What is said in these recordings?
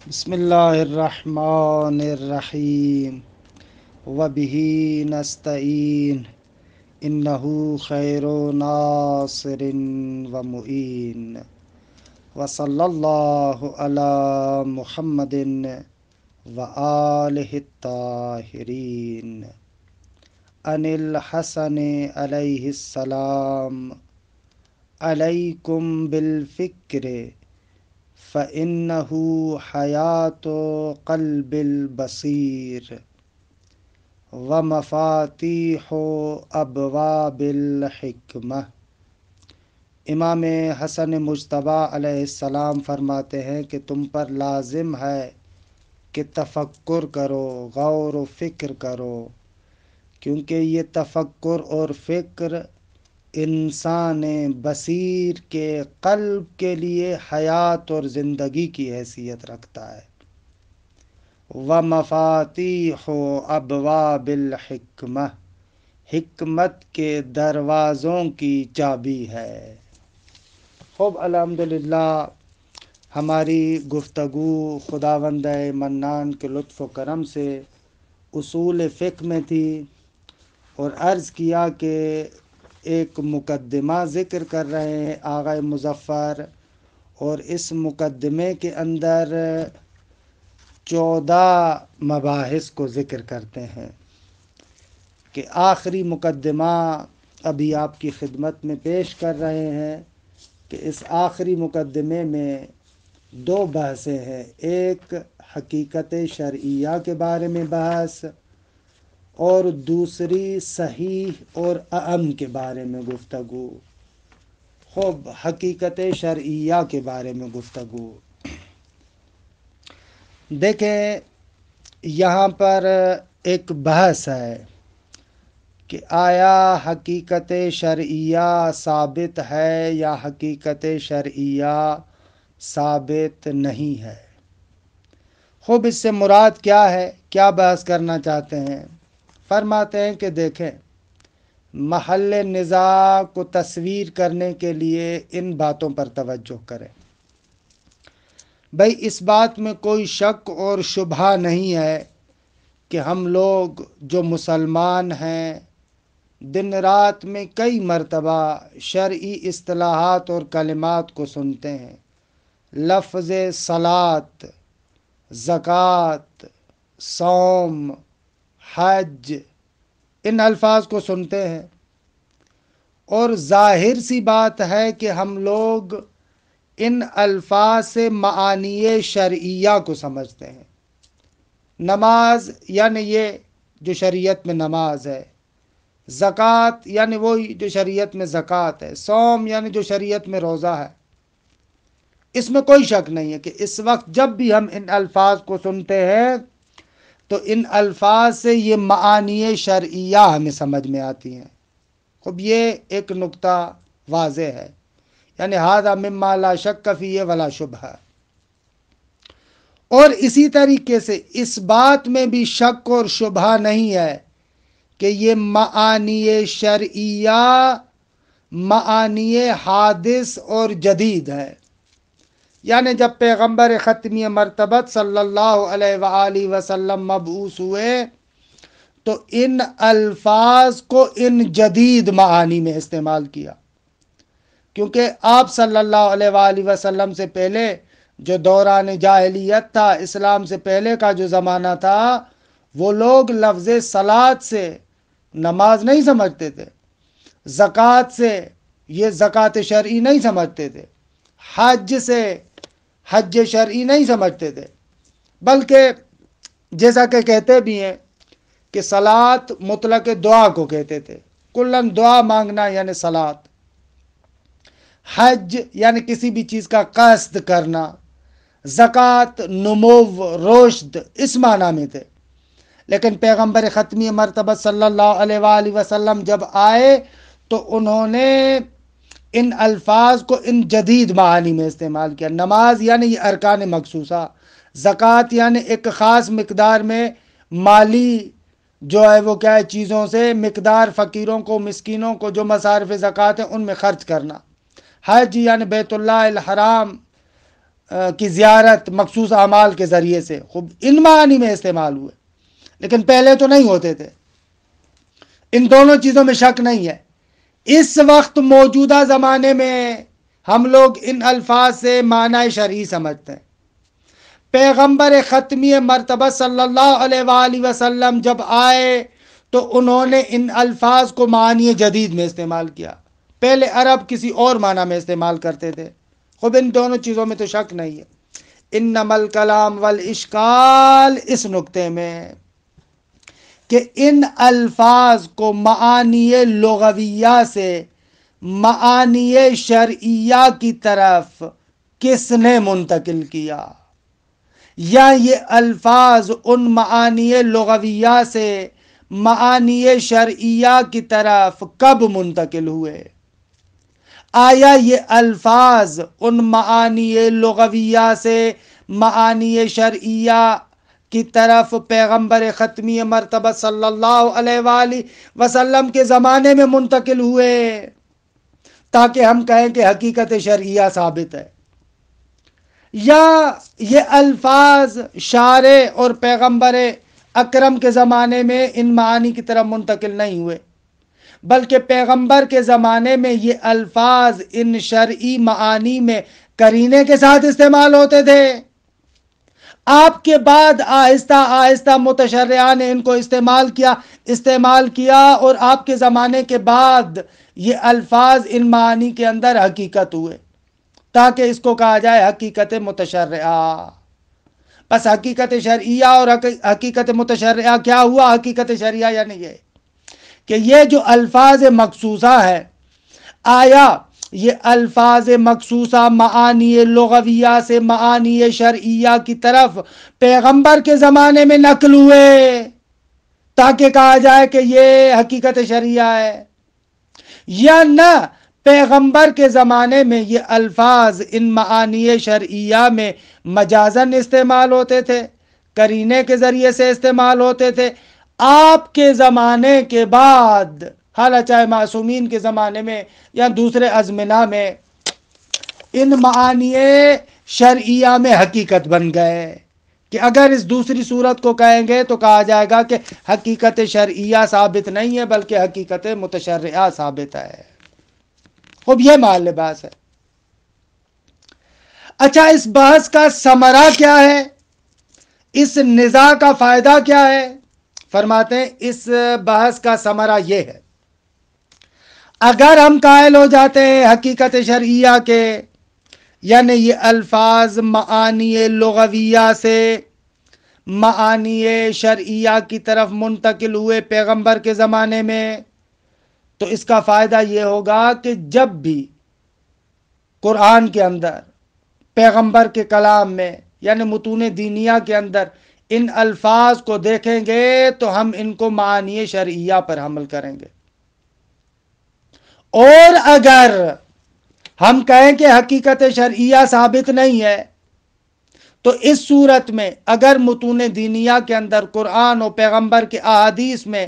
بسم اللہ الرحمن الرحیم وبہ نستعین انہ خیر ناصر ومعین وصلی اللہ علی محمد وآلہ الطاہرین ان الحسن علیہ السلام علیکم بالفکر فإنه حیاة قلب البصیر ومفاتیح ابواب الحکمہ۔ امام حسن مجتبی علیہ السلام فرماتے ہیں کہ تم پر لازم ہے کہ تفکر کرو، غور و فکر کرو، کیونکہ یہ تفکر اور فکر انسان بصیر کے قلب کے لیے حیات اور زندگی کی حیثیت رکھتا ہے۔ وَمَفَاتِيحُ أَبْوَابِ الْحِکْمَةِ، حکمت کے دروازوں کی چابی ہے۔ خوب الحمدللہ ہماری گفتگو خداوند منان کے لطف و کرم سے اصول فقہ میں تھی، اور عرض کیا کہ ایک مقدمہ ذکر کر رہے ہیں آغا مظفر، اور اس مقدمے کے اندر 14 مباحث کو ذکر کرتے ہیں کہ آخری مقدمہ ابھی آپ کی خدمت میں پیش کر رہے ہیں کہ اس آخری مقدمے میں 2 بحثیں ہیں، ایک حقیقت شرعیہ کے بارے میں بحث اور دوسری صحیح اور اعم کے بارے میں گفتگو۔ خوب حقیقت شرعیہ کے بارے میں گفتگو۔ دیکھیں یہاں پر ایک بحث ہے کہ آیا حقیقت شرعیہ ثابت ہے یا حقیقت شرعیہ ثابت نہیں ہے۔ خوب اس سے مراد کیا ہے، کیا بحث کرنا چاہتے ہیں؟ فرماتے ہیں کہ دیکھیں محل نزاع کو تصویر کرنے کے لیے ان باتوں پر توجہ کریں۔ بھئی اس بات میں کوئی شک اور شبہ نہیں ہے کہ ہم لوگ جو مسلمان ہیں دن رات میں کئی مرتبہ شرعی اصطلاحات اور کلمات کو سنتے ہیں۔ لفظ صلاۃ، زکوٰۃ، صوم، حج، ان الفاظ کو سنتے ہیں، اور ظاہر سی بات ہے کہ ہم لوگ ان الفاظ سے معانی شرعیہ کو سمجھتے ہیں۔ نماز یعنی یہ جو شریعت میں نماز ہے، زکوٰۃ یعنی وہی جو شریعت میں زکوٰۃ ہے، صوم یعنی جو شریعت میں روزہ ہے۔ اس میں کوئی شک نہیں ہے کہ اس وقت جب بھی ہم ان الفاظ کو سنتے ہیں تو ان الفاظ سے یہ معانی شرعیہ ہمیں سمجھ میں آتی ہیں۔ خب یہ ایک نقطہ واضح ہے، یعنی ھذا مما لا شک فیہ ولا شبہ۔ اور اسی طریقے سے اس بات میں بھی شک اور شبہ نہیں ہے کہ یہ معانی شرعیہ معانی حادث اور جدید ہے۔ یعنی جب پیغمبر ختمی مرتبت صلی اللہ علیہ وآلہ وسلم مبعوث ہوئے تو ان الفاظ کو ان جدید معانی میں استعمال کیا، کیونکہ آپ صلی اللہ علیہ وآلہ وسلم سے پہلے جو دوران جاہلیت تھا، اسلام سے پہلے کا جو زمانہ تھا، وہ لوگ لفظ صلاۃ سے نماز نہیں سمجھتے تھے، زکوٰۃ سے یہ زکوٰۃ شرعی نہیں سمجھتے تھے، حج سے حج شرعی نہیں سمجھتے تھے، بلکہ جیسا کہ کہتے بھی ہیں کہ صلاۃ مطلق دعا کو کہتے تھے، کلن دعا مانگنا یعنی صلاۃ، حج یعنی کسی بھی چیز کا قصد کرنا، زکوٰۃ نمو رشد اس معنی میں تھے۔ لیکن پیغمبر ختمی مرتبہ صلی اللہ علیہ وآلہ وسلم جب آئے تو انہوں نے ان الفاظ کو ان جدید معانی میں استعمال کیا۔ نماز یعنی یہ ارکان مخصوصہ، زکوٰۃ یعنی ایک خاص مقدار میں مالی جو ہے وہ کیا ہے چیزوں سے مقدار فقیروں کو، مسکینوں کو جو مصارف زکوٰۃ ہیں ان میں خرچ کرنا، حج یعنی بیت اللہ الحرام کی زیارت مخصوص اعمال کے ذریعے سے خوب ان معانی میں استعمال ہوئے، لیکن پہلے تو نہیں ہوتے تھے۔ ان دونوں چیزوں میں شک نہیں ہے۔ اس وقت موجودہ زمانے میں ہم لوگ ان الفاظ سے معنی شرعی سمجھتے ہیں۔ پیغمبر ختمی مرتبہ صلی اللہ علیہ وآلہ وسلم جب آئے تو انہوں نے ان الفاظ کو معنی جدید میں استعمال کیا۔ پہلے عرب کسی اور معنی میں استعمال کرتے تھے۔ خب ان دونوں چیزوں میں تو شک نہیں ہے۔ انما الکلام والاشکال اس نقطے میں کہ ان الفاظ کو معانی لغویہ سے معانی شرعیہ کی طرف کس نے منتقل کیا، یا یہ الفاظ ان معانی لغویہ سے معانی شرعیہ کی طرف کب منتقل ہوئے؟ آیا یہ الفاظ ان معانی لغویہ سے معانی شرعیہ کی طرف پیغمبر ختمی مرتبہ صلی اللہ علیہ وآلہ وسلم کے زمانے میں منتقل ہوئے تاکہ ہم کہیں کہ حقیقت شرعیہ ثابت ہے، یا یہ الفاظ شارع اور پیغمبر اکرم کے زمانے میں ان معانی کی طرف منتقل نہیں ہوئے، بلکہ پیغمبر کے زمانے میں یہ الفاظ ان شرعی معانی میں قرینے کے ساتھ استعمال ہوتے تھے؟ آپ کے بعد آہستہ آہستہ متشرعہ نے ان کو استعمال کیا اور آپ کے زمانے کے بعد یہ الفاظ ان معانی کے اندر حقیقت ہوئے تاکہ اس کو کہا جائے حقیقت متشرعہ۔ بس حقیقت شرعیہ اور حقیقت متشرعہ کیا ہوا؟ حقیقت شرعیہ یعنی یہ کہ یہ جو الفاظ مخصوصہ ہے، آیا یہ الفاظ مخصوصہ معانی لغویہ سے معانی شرعیہ کی طرف پیغمبر کے زمانے میں نقل ہوئے تاکہ کہا جائے کہ یہ حقیقت شرعیہ ہے، یا نہ پیغمبر کے زمانے میں یہ الفاظ ان معانی شرعیہ میں مجازن استعمال ہوتے تھے، قرینے کے ذریعے سے استعمال ہوتے تھے؟ آپ کے زمانے کے بعد، حالانکہ چاہے معصومین کے زمانے میں یا دوسرے ازمنہ میں، ان معانی شرعیہ میں حقیقت بن گئے کہ اگر اس دوسری صورت کو کہیں گے تو کہا جائے گا کہ حقیقت شرعیہ ثابت نہیں ہے بلکہ حقیقت متشرعہ ثابت ہے۔ خب یہ محل بحث ہے۔ اچھا، اس بحث کا ثمرہ کیا ہے؟ اس نزاع کا فائدہ کیا ہے؟ فرماتے ہیں اس بحث کا ثمرہ یہ ہے، اگر ہم قائل ہو جاتے ہیں حقیقت شرعیہ کے، یعنی یہ الفاظ معانی لغویہ سے معانی شرعیہ کی طرف منتقل ہوئے پیغمبر کے زمانے میں، تو اس کا فائدہ یہ ہوگا کہ جب بھی قرآن کے اندر، پیغمبر کے کلام میں یعنی متون دینیہ کے اندر ان الفاظ کو دیکھیں گے تو ہم ان کو معانی شرعیہ پر حمل کریں گے، اور اگر ہم کہیں کہ حقیقت شرعیہ ثابت نہیں ہے تو اس صورت میں اگر متون دینیہ کے اندر قرآن و پیغمبر کے احادیث میں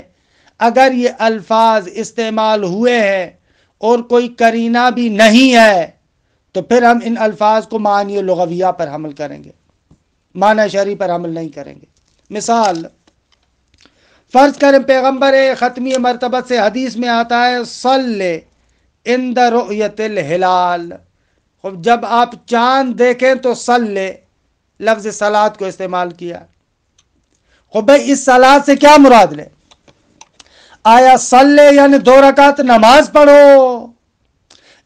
اگر یہ الفاظ استعمال ہوئے ہیں اور کوئی قرینہ بھی نہیں ہے تو پھر ہم ان الفاظ کو معانی لغویہ پر حمل کریں گے، معنی شرعی پر حمل نہیں کریں گے۔ مثال فرض کریں پیغمبر ختمی مرتبت سے حدیث میں آتا ہے صلی عند رؤیت الہلال، جب آپ چاند دیکھیں تو صلی، لفظ صلاۃ کو استعمال کیا۔ بھئی اس صلاۃ سے کیا مراد لیں؟ آیا صلی یعنی 2 رکعت نماز پڑھو،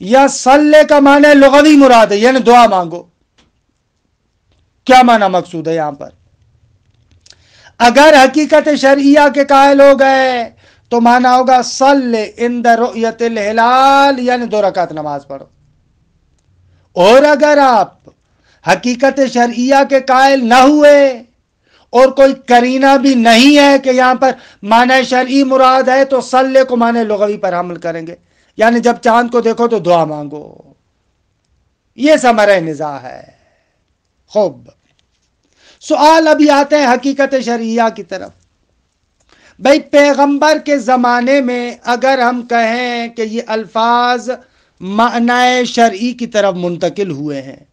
یا صلی کا معنی لغوی مراد ہے یعنی دعا مانگو؟ کیا معنی مقصود ہے یہاں پر؟ اگر حقیقت شرعیہ کے قائل ہو گئے تو معنی ہوگا صلی عند رؤیت الہلال یعنی 2 رکعت نماز پڑھو، اور اگر آپ حقیقت شرعیہ کے قائل نہ ہوئے اور کوئی قرینہ بھی نہیں ہے کہ یہاں پر معنی شرعی مراد ہے تو صلی کو معنی لغوی پر حمل کریں گے، یعنی جب چاند کو دیکھو تو دعا مانگو۔ یہ ثمرہ نزاع ہے۔ خوب، سوال ابھی آتے ہیں حقیقت شرعیہ کی طرف۔ بھئی پیغمبر کے زمانے میں اگر ہم کہیں کہ یہ الفاظ معنی شرعی کی طرف منتقل ہوئے ہیں،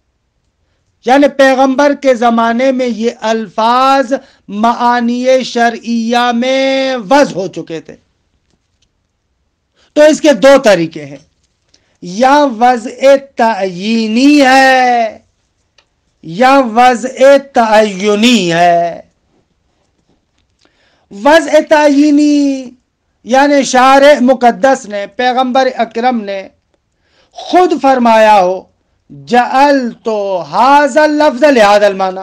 یعنی پیغمبر کے زمانے میں یہ الفاظ معانی شرعیہ میں وضع ہو چکے تھے. تو اس کے دو طریقے ہیں، یا وضع تعیینی ہے یا وضع تعینی ہے. وضع تعیینی یعنی شارع مقدس نے، پیغمبر اکرم نے خود فرمایا ہو جعلت ھذا اللفظ لھذا المعنی،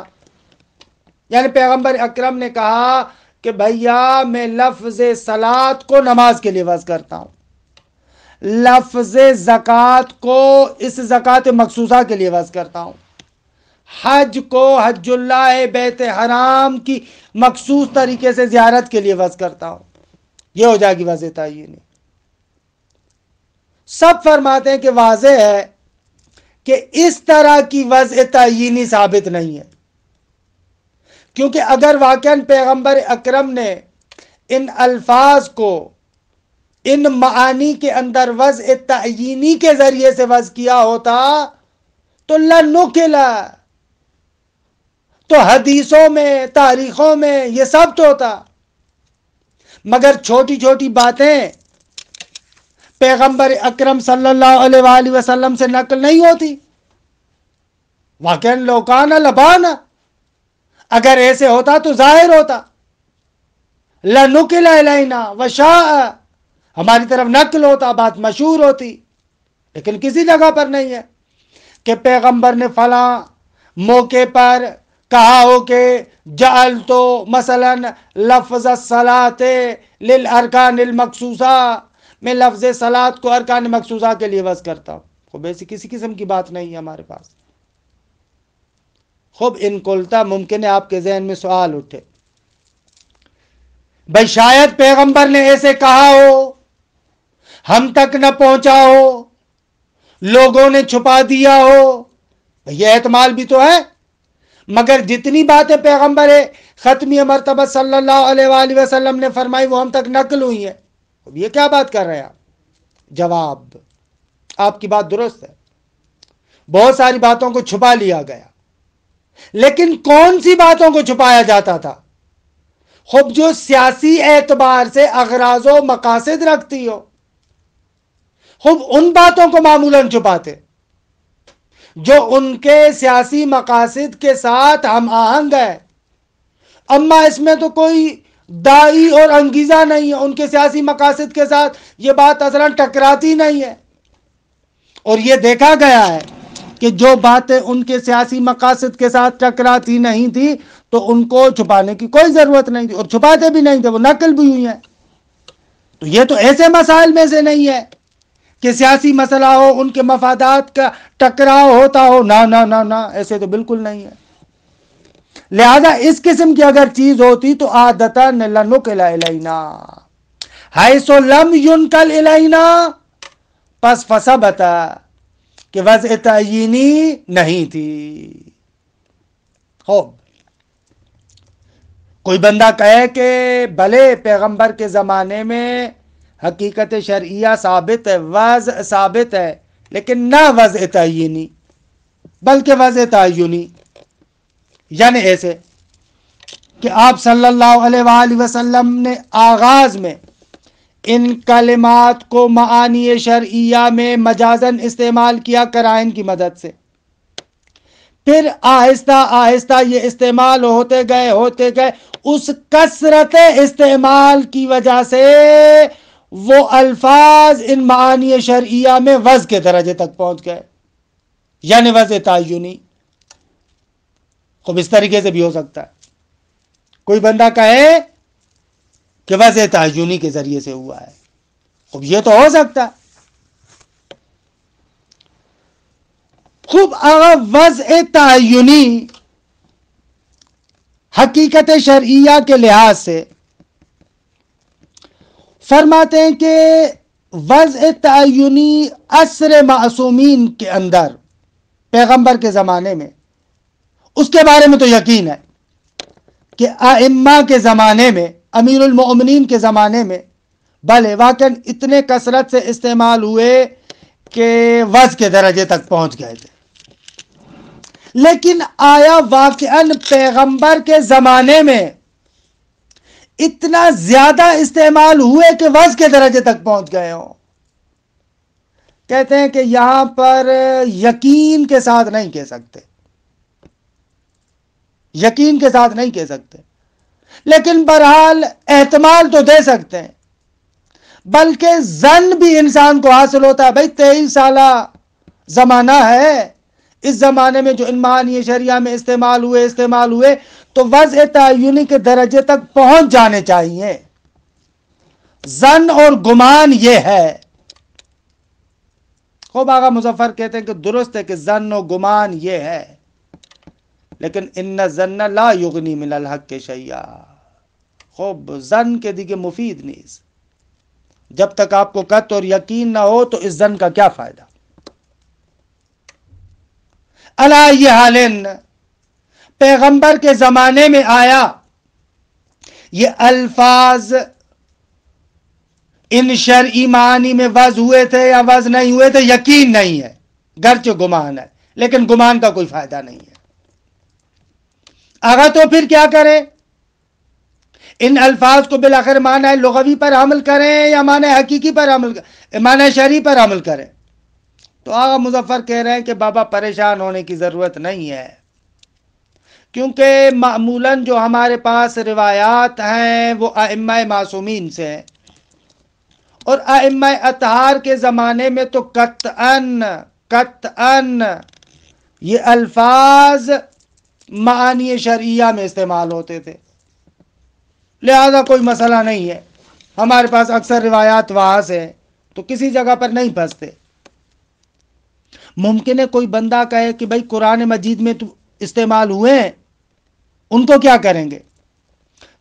یعنی پیغمبر اکرم نے کہا کہ بھیا میں لفظ صلاۃ کو نماز کے لیے وضع کرتا ہوں، لفظ زکوٰۃ کو اس زکوٰۃ مخصوصہ کے لیے وضع کرتا ہوں، حج کو حج اللہ بیت حرام کی مخصوص طریقے سے زیارت کے لیے وضع کرتا ہوں. یہ ہو جائے گی وضع تعیینی. سب فرماتے ہیں کہ واضح ہے کہ اس طرح کی وضع تعیینی ثابت نہیں ہے، کیونکہ اگر واقعاً پیغمبر اکرم نے ان الفاظ کو ان معانی کے اندر وضع تعیینی کے ذریعے سے وضع کیا ہوتا تو لنقل، تو حدیثوں میں تاریخوں میں یہ ثبت ہوتا. مگر چھوٹی چھوٹی باتیں پیغمبر اکرم صلی اللہ علیہ وآلہ وسلم سے نقل نہیں ہوتی. واقعاً لو کان لبانا، اگر ایسے ہوتا تو ظاہر ہوتا. لنقل الینا وشاء، ہماری طرف نقل ہوتا، بات مشہور ہوتی. لیکن کسی جگہ پر نہیں ہے کہ پیغمبر نے فلاں موقع پر کہا ہو کہ جعلت مثلا لفظ الصلاۃ للارکان المخصوصہ، میں لفظ صلاۃ کو ارکان مخصوصہ کے لیے وضع کرتا ہوں. خوب ایسی کسی قسم کی بات نہیں ہے ہمارے پاس. خوب ان قلتا، ممکن ہے آپ کے ذہن میں سوال اٹھے، بھائی شاید پیغمبر نے ایسے کہا ہو، ہم تک نہ پہنچا ہو، لوگوں نے چھپا دیا ہو. یہ احتمال بھی تو ہے. مگر جتنی باتیں پیغمبر ختمی مرتبہ صلی اللہ علیہ وآلہ وسلم نے فرمائی وہ ہم تک نقل ہوئی ہیں. یہ کیا بات کر رہے ہیں آپ؟ جواب، آپ کی بات درست ہے، بہت ساری باتوں کو چھپا لیا گیا، لیکن کون سی باتوں کو چھپایا جاتا تھا؟ خب جو سیاسی اعتبار سے اغراض و مقاصد رکھتی ہو، خب ان باتوں کو معمولاً چھپاتے جو ان کے سیاسی مقاصد کے ساتھ ہم آہنگ ہے. اما اس میں تو کوئی داعی اور انگیزہ نہیں ہے، ان کے سیاسی مقاصد کے ساتھ یہ بات اصلاً ٹکراتی نہیں ہے. اور یہ دیکھا گیا ہے کہ جو باتیں ان کے سیاسی مقاصد کے ساتھ ٹکراتی نہیں تھی تو ان کو چھپانے کی کوئی ضرورت نہیں تھی، اور چھپاتے بھی نہیں تھے، وہ نقل بھی ہوئی ہیں. تو یہ تو ایسے مسائل میں سے نہیں ہے کہ سیاسی مسئلہ ہو، ان کے مفادات کا ٹکراؤ ہوتا ہو. نہ ایسے تو بالکل نہیں ہے. لہذا اس قسم کی اگر چیز ہوتی تو عادتاً لنقل الینا حیث لم ینقل الینا، پس فثبت کہ وضع تعیینی نہیں تھی. خوب کوئی بندہ کہے کہ بھلے پیغمبر کے زمانے میں حقیقت شرعیہ ثابت ہے، وضع ثابت ہے، لیکن نہ وضع تعیینی بلکہ وضع تعینی. یعنی ایسے کہ آپ صلی اللہ علیہ وآلہ وسلم نے آغاز میں ان کلمات کو معانی شرعیہ میں مجازن استعمال کیا قرائن کی مدد سے، پھر آہستہ آہستہ یہ استعمال ہوتے گئے اس کثرت استعمال کی وجہ سے وہ الفاظ ان معانی شرعیہ میں وضع کے درجے تک پہنچ گئے، یعنی وضع تعینی. خوب اس طریقے سے بھی ہو سکتا ہے کوئی بندہ کہے کہ وضع تعینی کے ذریعے سے ہوا ہے. خوب یہ تو ہو سکتا ہے. خوب وضع تعینی حقیقت شرعیہ کے لحاظ سے فرماتے ہیں کہ وضع تعینی عصر معصومین کے اندر پیغمبر کے زمانے میں، اس کے بارے میں تو یقین ہے کہ ائمہ کے زمانے میں، امیر المؤمنین کے زمانے میں بھلے واقعاً اتنے کثرت سے استعمال ہوئے کہ وضع کے درجے تک پہنچ گئے تھے. لیکن آیا واقعاً پیغمبر کے زمانے میں اتنا زیادہ استعمال ہوئے کہ وضع کے درجے تک پہنچ گئے ہوں؟ کہتے ہیں کہ یہاں پر یقین کے ساتھ نہیں کہہ سکتے، یقین کے ساتھ نہیں کہہ سکتے، لیکن بہرحال احتمال تو دے سکتے ہیں، بلکہ ظن بھی انسان کو حاصل ہوتا ہے۔ بھائی 23 سالہ زمانہ ہے، اس زمانے میں جو ان معانی شریعہ میں استعمال ہوئے تو وضع تعینی کے درجے تک پہنچ جانے چاہیے۔ ظن اور گمان یہ ہے، خوب آغا مظفر کہتے ہیں کہ درست ہے کہ ظن و گمان یہ ہے، لیکن ان الظن لا یغنی من الحق شیئا، خوب ظن کے دیگے مفید نیز، جب تک آپ کو قطع اور یقین نہ ہو تو اس ظن کا کیا فائدہ۔ علی یہ حالن پیغمبر کے زمانے میں آیا یہ الفاظ ان شرعی معنی میں وضع ہوئے تھے یا وضع نہیں ہوئے تھے یقین نہیں ہے، گرچہ گمان ہے، لیکن گمان کا کوئی فائدہ نہیں ہے۔ آگا تو پھر کیا کریں؟ ان الفاظ کو بالآخر معنی لغوی پر عمل کریں یا معنی حقیقی پر عمل کریں، معنی شرعی پر عمل کریں؟ تو آغا مظفر کہہ رہے ہیں کہ بابا پریشان ہونے کی ضرورت نہیں ہے، کیونکہ معمولاً جو ہمارے پاس روایات ہیں وہ ائمہ معصومین سے ہیں، اور ائمہ اطہار کے زمانے میں تو قطعاً یہ الفاظ معانی شرعیہ میں استعمال ہوتے تھے، لہذا کوئی مسئلہ نہیں ہے، ہمارے پاس اکثر روایات وہاں سے ہیں تو کسی جگہ پر نہیں پھنستے۔ ممکن ہے کوئی بندہ کہے کہ بھائی قرآن مجید میں تو استعمال ہوئے ہیں، ان کو کیا کریں گے؟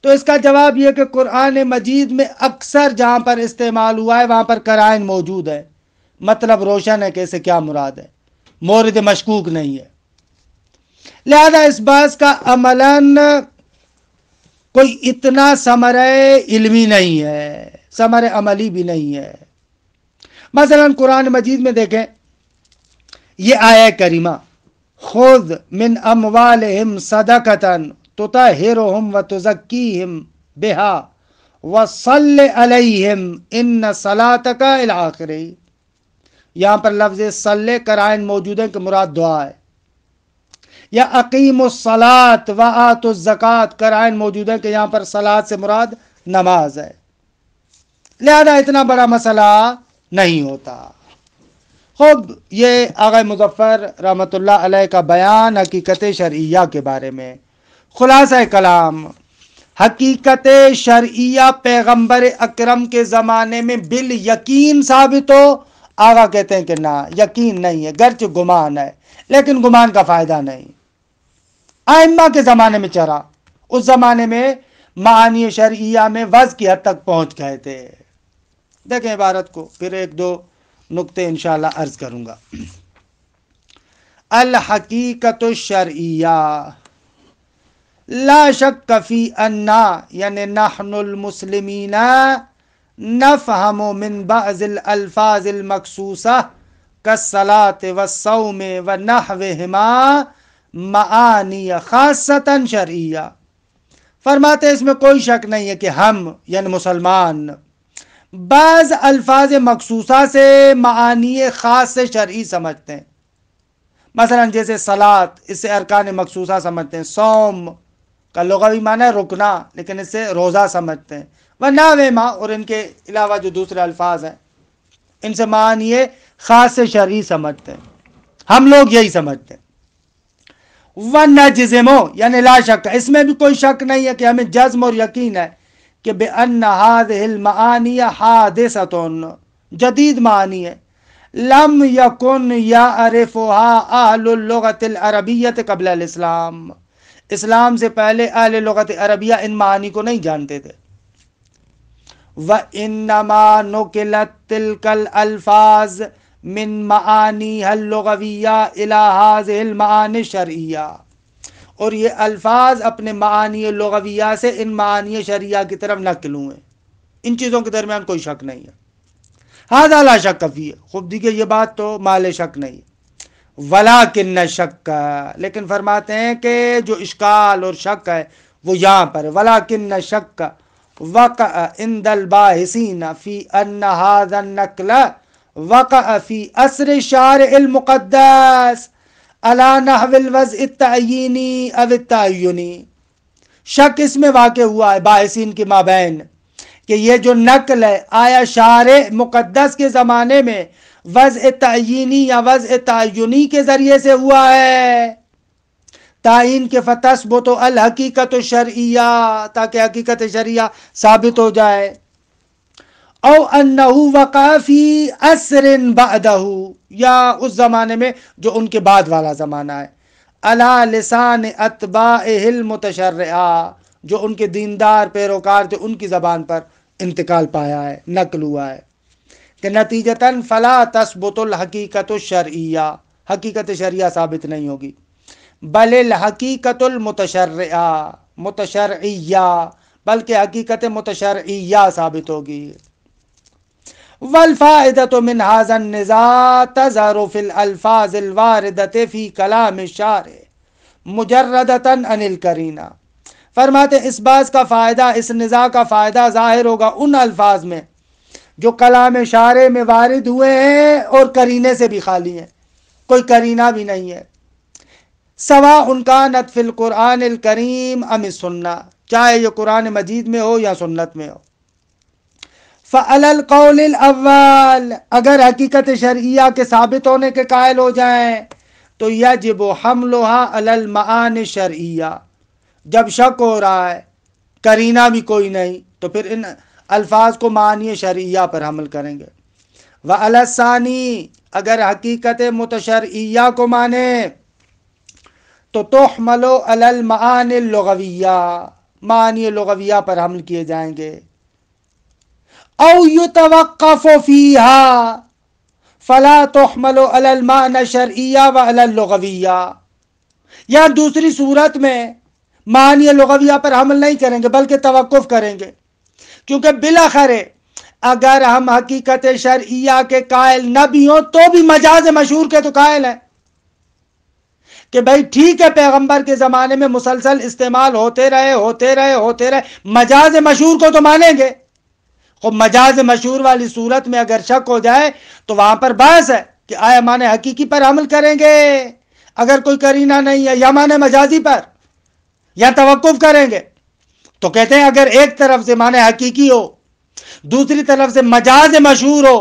تو اس کا جواب یہ کہ قرآن مجید میں اکثر جہاں پر استعمال ہوا ہے وہاں پر قرائن موجود ہے، مطلب روشن ہے کہ اسے کیا مراد ہے، مورد مشکوک نہیں ہے، لہذا اس بات کا عملاً کوئی اتنا ثمرہ علمی نہیں ہے، ثمرہ عملی بھی نہیں ہے۔ مثلا قرآن مجید میں دیکھیں یہ آیہ کریمہ خذ من اموالہم صدقۃ تطہرہم وتزکیہم بہا وصل علیہم ان صلاتک الی آخرہ، یہاں پر لفظ صلی قرائن موجود ہے کہ مراد دعا ہے، یا اقیم الصلاۃ وآتوا الزکوٰۃ قرائن موجود ہے کہ یہاں پر صلاۃ سے مراد نماز ہے، لہذا اتنا بڑا مسئلہ نہیں ہوتا۔ خوب یہ آغا مظفر رحمۃ اللہ علیہ کا بیان حقیقت شرعیہ کے بارے میں۔ خلاصہ کلام، حقیقت شرعیہ پیغمبر اکرم کے زمانے میں بالیقین ثابت ہو، آغا کہتے ہیں کہ نہ یقین نہیں ہے، گرچہ گمان ہے، لیکن گمان کا فائدہ نہیں۔ ائمہ کے زمانے میں چرا، اس زمانے میں معانی شرعیہ میں وضع کی حد تک پہنچ گئے تھے۔ دیکھیں عبارت کو، پھر ایک دو نقطے انشاءاللہ عرض کروں گا۔ الحقیقت الشرعیہ لا شک فی انا یعنی نحن المسلمین نفہم من بعض الالفاظ المخصوصہ کالصلاۃ والصوم ونحوہما معانی خاصۃ شرعیہ، فرماتے اس میں کوئی شک نہیں ہے کہ ہم یعنی مسلمان بعض الفاظ مخصوصہ سے معانی خاص سے شرعی سمجھتے ہیں، مثلا جیسے صلاۃ، اس سے ارکان مخصوصہ سمجھتے ہیں، صوم کا لغوی معنی ہے رکنا لیکن اس سے روزہ سمجھتے ہیں، ونحوہما اور ان کے علاوہ جو دوسرے الفاظ ہیں ان سے معانی خاص سے شرعی سمجھتے ہیں، ہم لوگ یہی سمجھتے ہیں۔ ونجزم یعنی لا شک، اس میں بھی کوئی شک نہیں ہے کہ ہمیں جزم اور یقین ہے کہ بأن هذه المعانی حادثۃ، جدید معنی ہے، لم یکن یعرفها اہل اللغۃ العربیۃ قبل الاسلام، اسلام سے پہلے اہل لغت عربیہ ان معانی کو نہیں جانتے تھے۔ وَإِنَّمَا نُقِلَتْ تِلْكَ الْأَلْفَاظ من معانیها اللغویہ الی هذه المعانی الشرعیہ، اور یہ الفاظ اپنے معانی لغویہ سے ان معانی شرعیہ کی طرف نقل ہوئے، ان چیزوں کے درمیان کوئی شک نہیں ہے۔ ھذا لا شک فیہ، خوب دیکھیے یہ بات تو مال شک نہیں ہے۔ ولیکن شک، لیکن فرماتے ہیں کہ جو اشکال اور شک ہے وہ یہاں پر ولیکن شک وقع عند الباحثین فی ان ھذا النقل وقع فی عصر الشارع المقدس علی نحو الوضع التعیینی او التعینی، شک اس میں واقع ہوا ہے باحثین کے مابین کہ یہ جو نقل ہے آیا شارع مقدس کے زمانے میں وضع تعیینی یا وضع تعینی کے ذریعے سے ہوا ہے، تعین کے فتثبت الحقیقت الشرعیہ، تاکہ حقیقت شرعیہ ثابت ہو جائے، او انہ وقع فی عصر بعدہ، یا اس زمانے میں جو ان کے بعد والا زمانہ ہے، علی لسان اتباعہ المتشرعہ، جو ان کے دیندار پیروکار تھے ان کی زبان پر انتقال پایا ہے، نقل ہوا ہے، کہ نتیجتاً فلا تثبت الحقیقت الشرعیہ، حقیقت شرعیہ ثابت نہیں ہوگی، بل الحقیقت المتشرعہ، متشرعیہ، بلکہ حقیقت متشرعیہ ثابت ہوگی۔ والفائدة من هذا النزاع تظهر في الألفاظ الواردة في كلام الشارع مجردة عن القرینہ، فرماتے اس بات کا فائدہ، اس نزاع کا فائدہ ظاہر ہوگا ان الفاظ میں جو کلام شارع میں وارد ہوئے ہیں اور قرینے سے بھی خالی ہیں، کوئی قرینہ بھی نہیں ہے، سواء کانت فی القرآن الکریم ام السنہ، چاہے یہ قرآن مجید میں ہو یا سنت میں ہو۔ فعلی القول الاول، اگر حقیقت شرعیہ کے ثابت ہونے کے قائل ہو جائیں تو یجب حملها علی المعانی الشرعیہ، جب شک ہو رہا ہے قرینہ بھی کوئی نہیں تو پھر ان الفاظ کو معانی شرعیہ پر حمل کریں گے۔ وعلی الثانی، اگر حقیقت متشرعیہ کو مانے تو تحمل علی المعانی اللغویہ، معانی لغویہ پر حمل کیے جائیں گے۔ او یتوقف فیہا فلا تحمل علی المعنی الشرعیہ وعلی اللغویہ، یا دوسری صورت میں معنی لغویہ پر حمل نہیں کریں گے بلکہ توقف کریں گے، کیونکہ بالآخر اگر ہم حقیقت شرعیہ کے قائل نہ بھی ہوں تو بھی مجاز مشہور کے تو قائل ہیں کہ بھائی ٹھیک ہے پیغمبر کے زمانے میں مسلسل استعمال ہوتے رہے، مجاز مشہور کو تو مانیں گے۔ خب مجاز مشہور والی صورت میں اگر شک ہو جائے تو وہاں پر بحث ہے کہ آیا معنی حقیقی پر عمل کریں گے اگر کوئی قرینہ نہیں ہے، یا معنی مجازی پر، یا توقف کریں گے۔ تو کہتے ہیں اگر ایک طرف سے معنی حقیقی ہو دوسری طرف سے مجاز مشہور ہو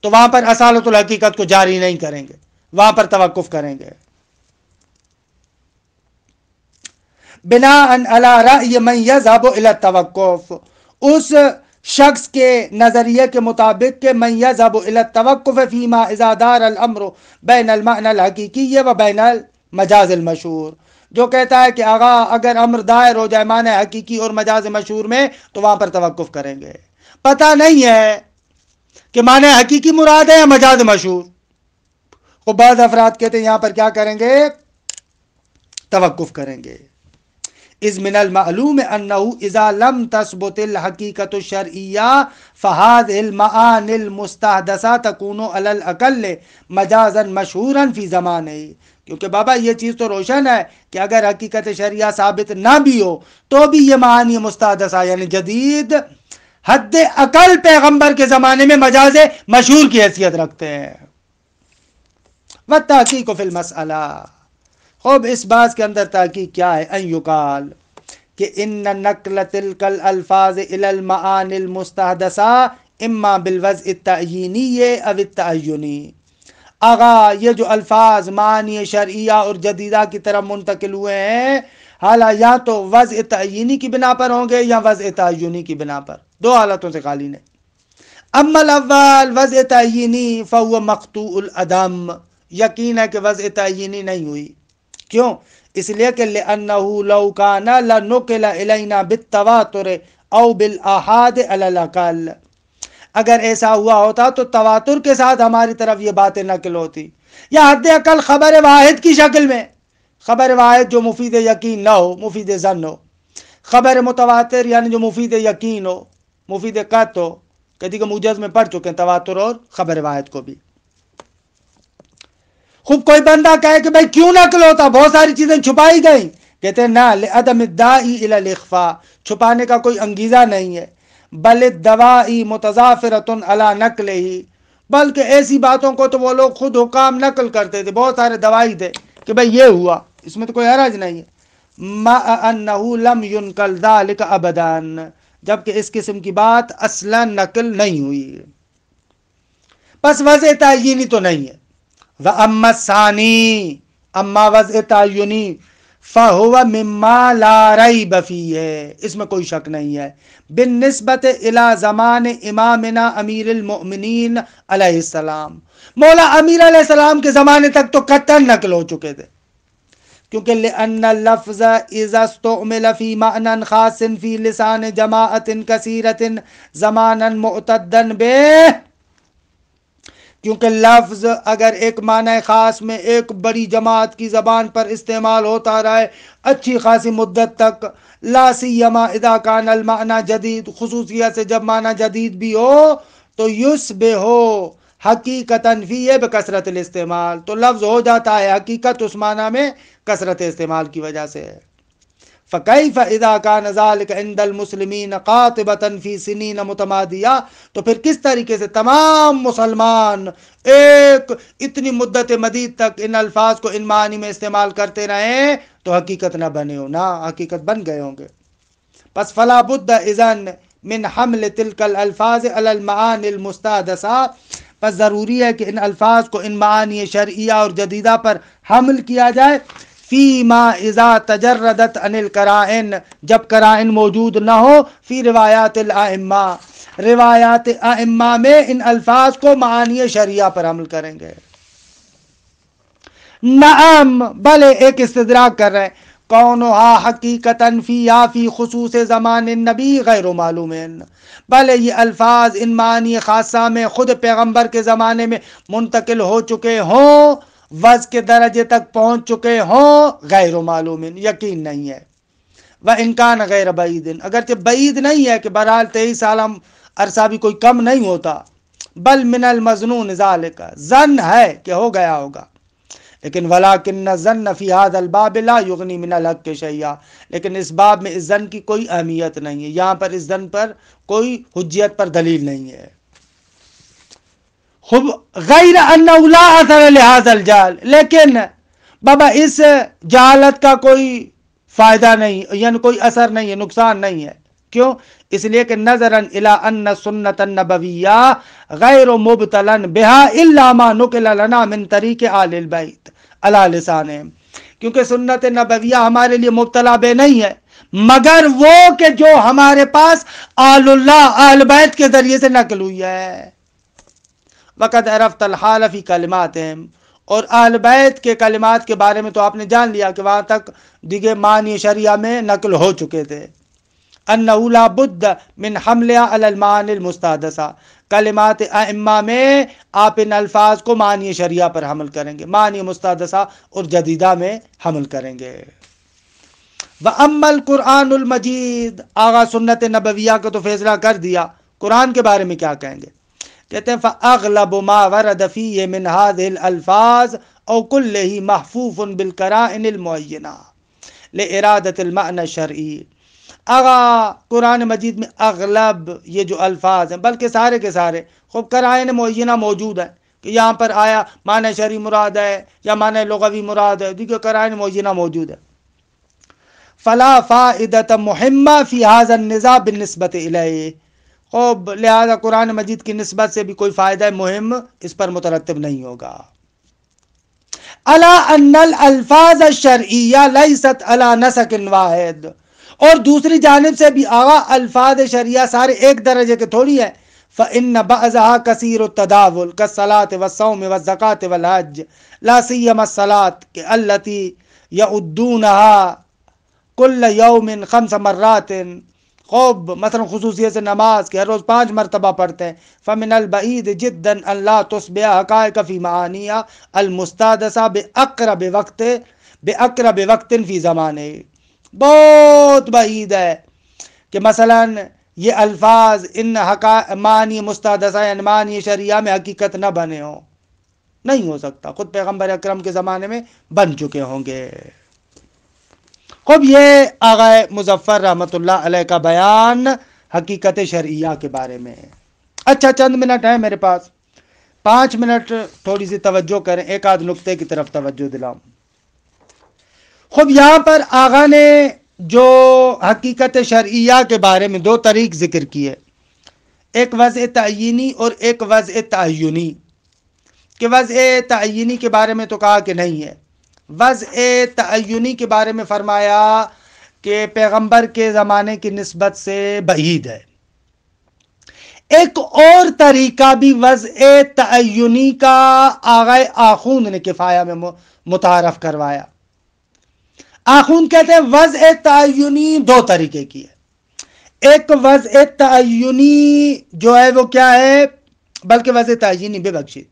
تو وہاں پر اصالت الحقیقت کو جاری نہیں کریں گے، وہاں پر توقف کریں گے۔ بناء علی رأی من یذهب الی التوقف، اس شخص کے نظریے کے مطابق کہ من یذهب الی التوقف فیما اذا دار الامر بین المعنی الحقیقی و بین المجاز المشہور، جو کہتا ہے کہ اگر امر دائر ہو جائے معنی حقیقی اور مجاز مشہور میں تو وہاں پر توقف کریں گے۔ پتہ نہیں ہے کہ معنی حقیقی مراد ہے یا مجاز مشہور، وہ بعض افراد کہتے ہیں یہاں پر کیا کریں گے، توقف کریں گے۔ اذ من المعلوم انه اذا لم تثبت الحقیقت الشرعیہ فهذه المعانی المستحدثہ تكون على الاقل مجازا مشہورا فی زمانہ، کیونکہ بابا یہ چیز تو روشن ہے کہ اگر حقیقت شرعیہ ثابت نہ بھی ہو تو بھی یہ معانی مستحدثہ یعنی جدید حد اقل پیغمبر کے زمانے میں مجاز مشہور کی حیثیت رکھتے ہیں۔ والتحقیق فی المسئلہ، خوب اس بات کے اندر تحقیق کیا ہے، ان یقال کہ ان نقل تلک الالفاظ الی المعانی المستحدثہ اما بالوضع التعیینی او التعینی، یہ جو الفاظ معنی شرعیہ اور جدیدہ کی طرف منتقل ہوئے ہیں حالا یا تو وضع تعیینی کی بنا پر ہوں گے یا وضع تعینی کی بنا پر، دو حالتوں سے خالی نہیں۔ اما الاول وضع تعینی فهو مقطوع العدم، یقین ہے کہ وضع تعینی نہیں ہوئی، کیوں؟ اس لیے کہ لأنه لو كان لنقل إلينا بالتواتر او بالآحاد على الأقل، اگر ایسا ہوا ہوتا تو تواتر کے ساتھ ہماری طرف یہ باتیں نقل ہوتی، یا حد اقل خبر واحد کی شکل میں، خبر واحد جو مفید یقین نہ ہو، مفید ظن ہو، خبر متواتر یعنی جو مفید یقین ہو، مفید قطع ہو، کدی کہ موجز میں پڑھ چکے ہیں تواتر اور خبر واحد کو بھی۔ خوب کوئی بندہ کہے کہ بھائی کیوں نقل ہوتا، بہت ساری چیزیں چھپائی گئیں، کہتے ہیں نا، لعدم الداعی الی الاخفاء، چھپانے کا کوئی انگیزہ نہیں ہے، بل الدوائی متضافرۃ علی نقلہ، بلکہ ایسی باتوں کو تو وہ لوگ خود حکام نقل کرتے تھے، بہت سارے دوائی تھے کہ بھائی یہ ہوا، اس میں تو کوئی حرج نہیں ہے، ما انہ لم ینقل ذلک ابدا، جبکہ اس قسم کی بات اصلا نقل نہیں ہوئی، بس وضع تعینی تو نہیں ہے۔ وَأَمَّا الثَّانِي، اما وضع تعینی، فَهُوَ مِمَّا لَا رَيْبَ فِيهِ، اس میں کوئی شک نہیں ہے، بالنسبت الى زمان امامنا امیر المؤمنین علیہ السلام، مولا امیر علیہ السلام کے زمانے تک تو قطعاً نقل ہو چکے تھے، کیونکہ لأن اللفظ اذا استعمل فی معنی خاص فی لسان جماعت کثیرت زمانا معتدا بہ، کیونکہ لفظ اگر ایک معنی خاص میں ایک بڑی جماعت کی زبان پر استعمال ہوتا رہے اچھی خاصی مدت تک، لا سیما اذا کان المعنی جدید، خصوصیت سے جب معنی جدید بھی ہو، تو یشبہ حقیقتاً فیہ بکثرت الاستعمال، تو لفظ ہو جاتا ہے حقیقت اس معنی میں کثرت استعمال کی وجہ سے ہے۔ فَكَيْفَ إِذَا كَانَ ذَلِكَ عِنْدَ الْمُسْلِمِينَ قَاطِبَةً فِي سِنِينَ مُتَمَادِيَةٍ، تو پھر کس طریقے سے تمام مسلمان ایک اتنی مدت مدید تک ان الفاظ کو ان معنی میں استعمال کرتے رہیں تو حقیقت نہ بنے ہو، نہ حقیقت بن گئے ہوں گے۔ پس فلا بد اذن من حمل تلک الالفاظ علی المعانی المستحدثہ، پس ضروری ہے کہ ان الفاظ کو ان معانی شرعیہ اور جدیدہ پر حمل کیا جائے، فیما اذا تجردت عن القرائن، جب قرائن موجود نہ ہو، فی روایات الائمہ، روایات ائمہ میں ان الفاظ کو معانی شرعیہ پر حمل کریں گے۔ نعم، بلے ایک استدراک کر رہے ہیں، کونہا حقیقتاً فی خصوص زمان النبی غیر معلوم، بلے یہ الفاظ ان معنی خاصہ میں خود پیغمبر کے زمانے میں منتقل ہو چکے ہوں، وضع کے درجے تک پہنچ چکے ہوں، غیر معلوم، یقین نہیں ہے۔ وَإِنْ كَانَ غَيْرَ بَعِيدٍ، اگرچہ بعید نہیں ہے کہ بہرحال 23 سال عرصہ بھی کوئی کم نہیں ہوتا، بل من المظنون ذالک، ظن ہے کہ ہو گیا ہوگا، لیکن وَلَكِنَّ الظَّنَّ فِي هَذَا الْبَابِ لَا يُغْنِي مِنَ الْحَقِّ شَيْئًا، لیکن اس باب میں اس ظن کی کوئی اہمیت نہیں ہے، یہاں پر اس ظن پر کوئی حجیت پر دلیل نہیں ہے۔ غیر انہ لا اثر لہذا الجہل، لیکن بابا اس جہالت کا کوئی فائدہ نہیں، یعنی کوئی اثر نہیں ہے، نقصان نہیں ہے، کیوں؟ اس لیے کہ نظرا الی ان سنت النبویہ غیر مبتلا بہا الا ما نقل لنا من طریق آل البیت علی لسانہم، کیونکہ سنت نبویہ ہمارے لیے مبتلا بے نہیں ہے مگر وہ کہ جو ہمارے پاس آل اللہ، آل بیت کے ذریعے سے نقل ہوئی ہے۔ وقد عرفت الحال فی کلماتہم، اور اہل بیت کے کلمات کے بارے میں تو آپ نے جان لیا کہ وہاں تک دیگر معنی شریعہ میں نقل ہو چکے تھے۔ انہ لا بد من حملها علی المعانی المستحدثہ، کلمات ائمہ میں آپ ان الفاظ کو معنی شریعہ پر حمل کریں گے، معنی مستحدثہ اور جدیدہ میں حمل کریں گے۔ وَأَمَّا الْقُرْآنُ الْمَجِيدُ، آغا سنت نبویہ کو تو فیصلہ کر دیا، قرآن کے بارے میں کیا کہیں گے؟ کہتے ہیں فَأَغْلَبُ مَا وَرَدَ فِيهِ مِنْ هَذِهِ الْأَلْفَاظِ أَوْ كُلِّهِ مَحْفُوفٌ بِالْقَرَائِنِ الْمُعَيَّنَةِ لِإِرَادَةِ الْمَعْنَى الشَّرْعِيِّ، آغا قرآن مجید میں اغلب یہ جو الفاظ ہیں بلکہ سارے کے سارے خوب قرائن معینہ موجود ہیں کہ یہاں پر آیا معنی شرعی مراد ہے یا معنی لغوی مراد ہے، دیکھو قرائن معینہ موجود ہے۔ فلا فائدۃ مہمہ فی ھذا النزاع بالنسبۃ الیہ، خوب لہذا قرآن مجید کی نسبت سے بھی کوئی فائدہ مہم اس پر مترتب نہیں ہوگا۔ الا ان الالفاظ الشرعیہ لیست علی نسق واحد، اور دوسری جانب سے بھی آغا الفاظ شرعیہ سارے ایک درجے کے تھوڑی ہے۔ فإن بعضها كثير التداول كالصلاة والصوم والزكاة والحج، لا سيما الصلاة التي يعدونها كل يوم 5 مرات، خوب مثلا خصوصیت سے نماز کہ ہر روز 5 مرتبہ پڑھتے ہیں۔ فمن البعید جدا ان لا تصبح حقائق فی معانیہ المستحدثہ بأقرب وقت فی زمانے، بہت بعید ہے کہ مثلا یہ الفاظ ان معنی مستحدثہ یعنی معنی شریعہ میں حقیقت نہ بنے ہوں، نہیں ہو سکتا، خود پیغمبر اکرم کے زمانے میں بن چکے ہوں گے۔ خب یہ آقا مظفر رحمۃ اللہ علیہ کا بیان حقیقت شرعیہ کے بارے میں۔ اچھا چند منٹ ہیں میرے پاس، 5 منٹ تھوڑی سی توجہ کریں، ایک آدھ نقطے کی طرف توجہ دلاؤں۔ خب یہاں پر آقا نے جو حقیقت شرعیہ کے بارے میں 2 طریق ذکر کیے، ایک وضع تعینی اور ایک وضع تعینی، کہ وضع تعینی کے بارے میں تو کہا کہ نہیں ہے، وضع تعینی کے بارے میں فرمایا کہ پیغمبر کے زمانے کی نسبت سے بعید ہے۔ ایک اور طریقہ بھی وضع تعینی کا آغا آخوند نے کفایہ میں متعارف کروایا۔ آخوند کہتے ہیں وضع تعینی 2 طریقے کی ہے، ایک وضع تعینی جو ہے وہ کیا ہے، بلکہ وضع تعینی بے بخشید،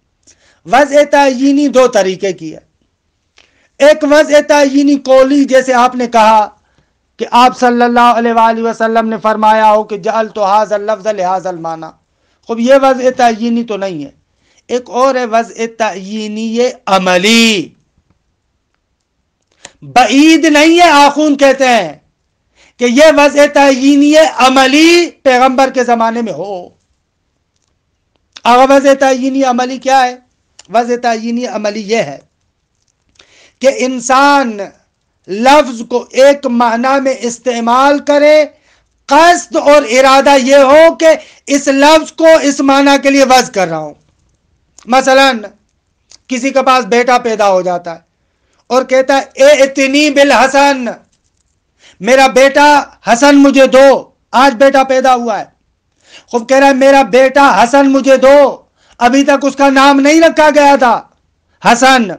وضع تعینی 2 طریقے کی ہے۔ ایک وضع تعینی قولی، جیسے آپ نے کہا کہ آپ صلی اللہ علیہ وآلہ وسلم نے فرمایا ہو کہ جعلت ھذا اللفظ لھذا المعنی، خب یہ وضع تعینی تو نہیں ہے۔ ایک اور ہے وضع تعینی عملی، بعید نہیں ہے، آخون کہتے ہیں کہ یہ وضع تعینی عملی پیغمبر کے زمانے میں ہو۔ آگا وضع تعینی عملی کیا ہے؟ وضع تعینی عملی یہ ہے کہ انسان لفظ کو ایک معنی میں استعمال کرے، قصد اور ارادہ یہ ہو کہ اس لفظ کو اس معنی کے لیے وضع کر رہا ہوں۔ مثلا کسی کے پاس بیٹا پیدا ہو جاتا ہے اور کہتا ہے ائتنی بالحسن، میرا بیٹا حسن مجھے دو، آج بیٹا پیدا ہوا ہے، خوب کہہ رہا ہے میرا بیٹا حسن مجھے دو، ابھی تک اس کا نام نہیں رکھا گیا تھا حسن،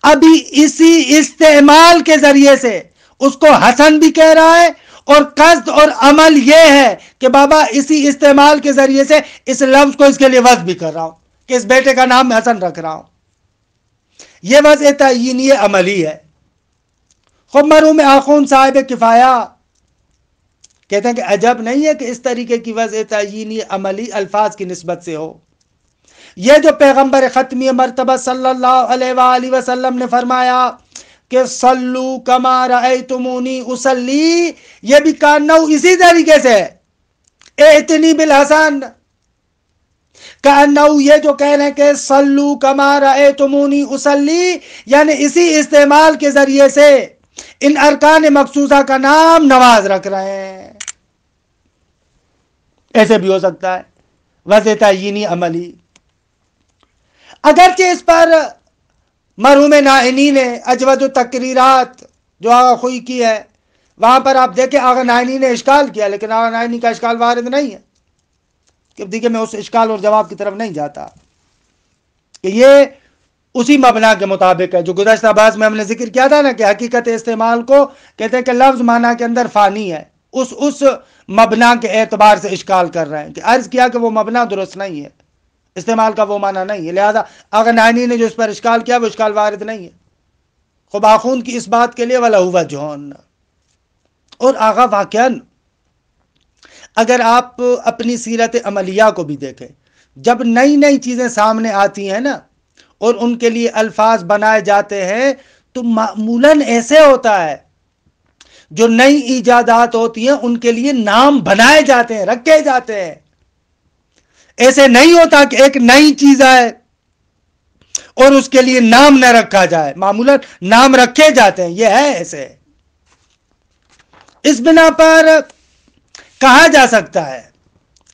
ابھی اسی استعمال کے ذریعے سے اس کو حسن بھی کہہ رہا ہے، اور قصد اور عمل یہ ہے کہ بابا اسی استعمال کے ذریعے سے اس لفظ کو اس کے لیے وضع بھی کر رہا ہوں کہ اس بیٹے کا نام میں حسن رکھ رہا ہوں۔ یہ وضع تعینی عملی ہے۔ خب مرحوم آخون صاحب کفایہ کہتے ہیں کہ عجب نہیں ہے کہ اس طریقے کی وضع تعینی عملی الفاظ کی نسبت سے ہو۔ یہ جو پیغمبر ختمی مرتبہ صلی اللہ علیہ وآلہ وسلم نے فرمایا کہ صلو کما رأیتمونی اصلی، یہ بھی کانو اسی طریقے سے ائتنی بالحسن، کانو یہ جو کہہ رہے ہیں کہ صلو کما رأیتمونی اصلی، یعنی اسی استعمال کے ذریعے سے ان ارکان مخصوصہ کا نام نماز رکھ رہے ہیں۔ ایسے بھی ہو سکتا ہے وضع تعینی عملی۔ اگرچہ اس پر مرحوم نائینی نے اجود التقریرات جو آغا خوئی کی ہے، وہاں پر آپ دیکھیں آغا نائینی نے اشکال کیا، لیکن آغا نائینی کا اشکال وارد نہیں ہے، کہ دیکھیں میں اس اشکال اور جواب کی طرف نہیں جاتا، کہ یہ اسی مبنا کے مطابق ہے جو گزشتہ بحث میں ہم نے ذکر کیا تھا نا، کہ حقیقت استعمال کو کہتے ہیں کہ لفظ معنی کے اندر فانی ہے، اس مبنا کے اعتبار سے اشکال کر رہے ہیں، کہ عرض کیا کہ وہ مبنا درست نہیں ہے، استعمال کا وہ معنی نہیں ہے، لہذا آغا نائینی نے جو اس پر اشکال کیا وہ اشکال وارد نہیں ہے۔ خب آخون کی اس بات کے لیے وَلَهُ وَجْهٌ۔ اور آغا واقعاً اگر آپ اپنی سیرت عملیہ کو بھی دیکھیں، جب نئی نئی چیزیں سامنے آتی ہیں نا اور ان کے لیے الفاظ بنائے جاتے ہیں، تو معمولاً ایسے ہوتا ہے جو نئی ایجادات ہوتی ہیں ان کے لیے نام بنائے جاتے ہیں، رکھے جاتے ہیں۔ ایسے نہیں ہوتا کہ ایک نئی چیز آئے اور اس کے لیے نام نہ رکھا جائے، معمولاً نام رکھے جاتے ہیں، یہ ہے ایسے۔ اس بنا پر کہا جا سکتا ہے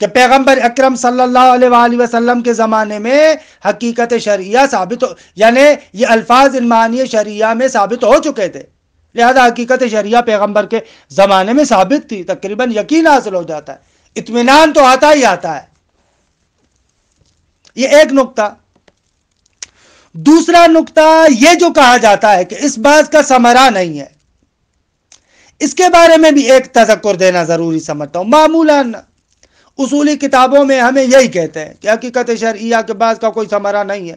کہ پیغمبر اکرم صلی اللہ علیہ وآلہ وسلم کے زمانے میں حقیقت شرعیہ ثابت ہو، یعنی یہ الفاظ معنی شرعیہ میں ثابت ہو چکے تھے، لہذا حقیقت شرعیہ پیغمبر کے زمانے میں ثابت تھی، تقریباً یقین حاصل ہو جاتا ہے، اطمینان تو آتا ہی آتا ہے۔ یہ ایک نقطہ۔ دوسرا نقطہ یہ جو کہا جاتا ہے کہ اس بات کا ثمرہ نہیں ہے، اس کے بارے میں بھی ایک تذکر دینا ضروری سمجھتا ہوں۔ معمولاً اصولی کتابوں میں ہمیں یہی کہتے ہیں کہ حقیقت شرعیہ کے بعد کا کوئی ثمرہ نہیں ہے،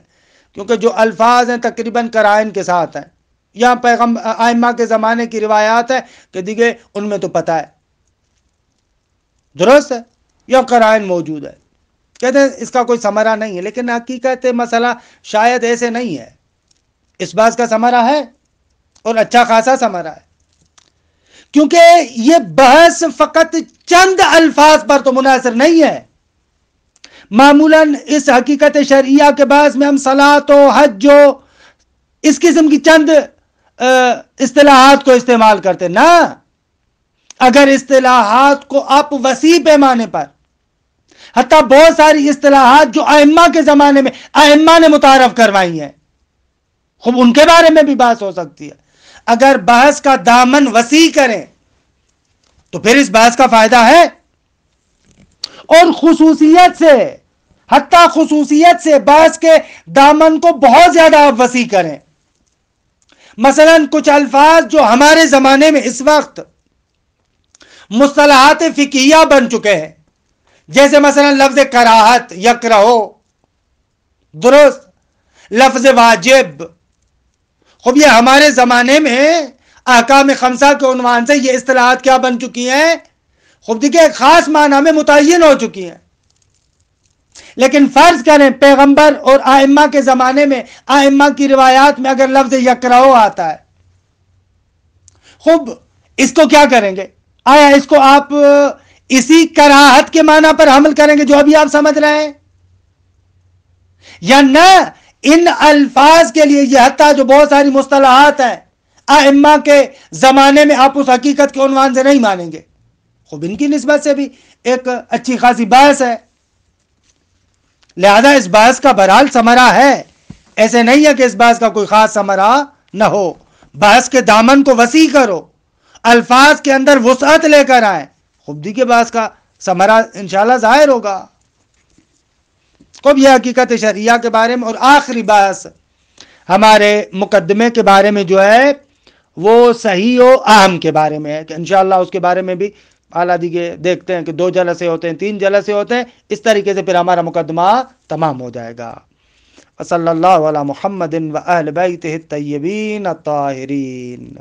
کیونکہ جو الفاظ ہیں تقریباً قرائن کے ساتھ ہیں، یہاں ائمہ کے زمانے کی روایات ہے کہ دیکھیں ان میں تو پتہ ہے، درست ہے، یا قرائن موجود ہے۔ کہتے ہیں اس کا کوئی ثمرہ نہیں ہے، لیکن حقیقت مسئلہ شاید ایسے نہیں ہے، اس بات کا ثمرہ ہے اور اچھا خاصا ثمرہ ہے، کیونکہ یہ بحث فقط چند الفاظ پر تو منحصر نہیں ہے۔ معمولاً اس حقیقت شرعیہ کے بعد میں ہم صلاۃ و حج و اس قسم کی چند اصطلاحات کو استعمال کرتے نا۔ اگر اصطلاحات کو آپ وسیع پیمانے پر، حتیٰ بہت ساری اصطلاحات جو ائمہ کے زمانے میں ائمہ نے متعارف کروائی ہیں، خوب ان کے بارے میں بھی بحث ہو سکتی ہے۔ اگر بحث کا دامن وسیع کریں تو پھر اس بحث کا فائدہ ہے، اور خصوصیت سے، حتیٰ خصوصیت سے بحث کے دامن کو بہت زیادہ آپ وسیع کریں۔ مثلا کچھ الفاظ جو ہمارے زمانے میں اس وقت مصطلحات فقہیہ بن چکے ہیں، جیسے مثلا لفظ کراہت، یکرہو، درست، لفظ واجب، خوب یہ ہمارے زمانے میں احکام خمسہ کے عنوان سے یہ اصطلاحات کیا بن چکی ہیں؟ خوب دیکھیں ایک خاص معنی میں متعین ہو چکی ہیں۔ لیکن فرض کریں پیغمبر اور ائمہ کے زمانے میں ائمہ کی روایات میں اگر لفظ یکرہو آتا ہے، خوب اس کو کیا کریں گے؟ آیا اس کو آپ اسی کراہت کے معنی پر حمل کریں گے جو ابھی آپ سمجھ رہے ہیں، یا نہ ان الفاظ کے لیے یہ حتیٰ جو بہت ساری مصطلحات ہیں ائمہ کے زمانے میں آپ اس حقیقت کے عنوان سے نہیں مانیں گے؟ خوب ان کی نسبت سے بھی ایک اچھی خاصی بحث ہے۔ لہذا اس بحث کا بہرحال ثمرہ ہے، ایسے نہیں ہے کہ اس بحث کا کوئی خاص ثمرہ نہ ہو۔ بحث کے دامن کو وسیع کرو، الفاظ کے اندر وسعت لے کر آئیں، خود کے بحث کا ثمرہ انشاءاللہ ظاہر ہوگا۔ اب یہ حقیقت شرعیہ کے بارے میں، اور آخری بحث ہمارے مقدمے کے بارے میں جو ہے وہ صحیح و اہم کے بارے میں ہے، کہ انشاءاللہ اس کے بارے میں بھی اعلیٰ دیگے دیکھتے ہیں کہ 2 جلسے ہوتے ہیں، 3 جلسے ہوتے ہیں، اس طریقے سے پھر ہمارا مقدمہ تمام ہو جائے گا۔ صلی اللہ علی محمد و اہل بیتہ الطیبین الطاہرین۔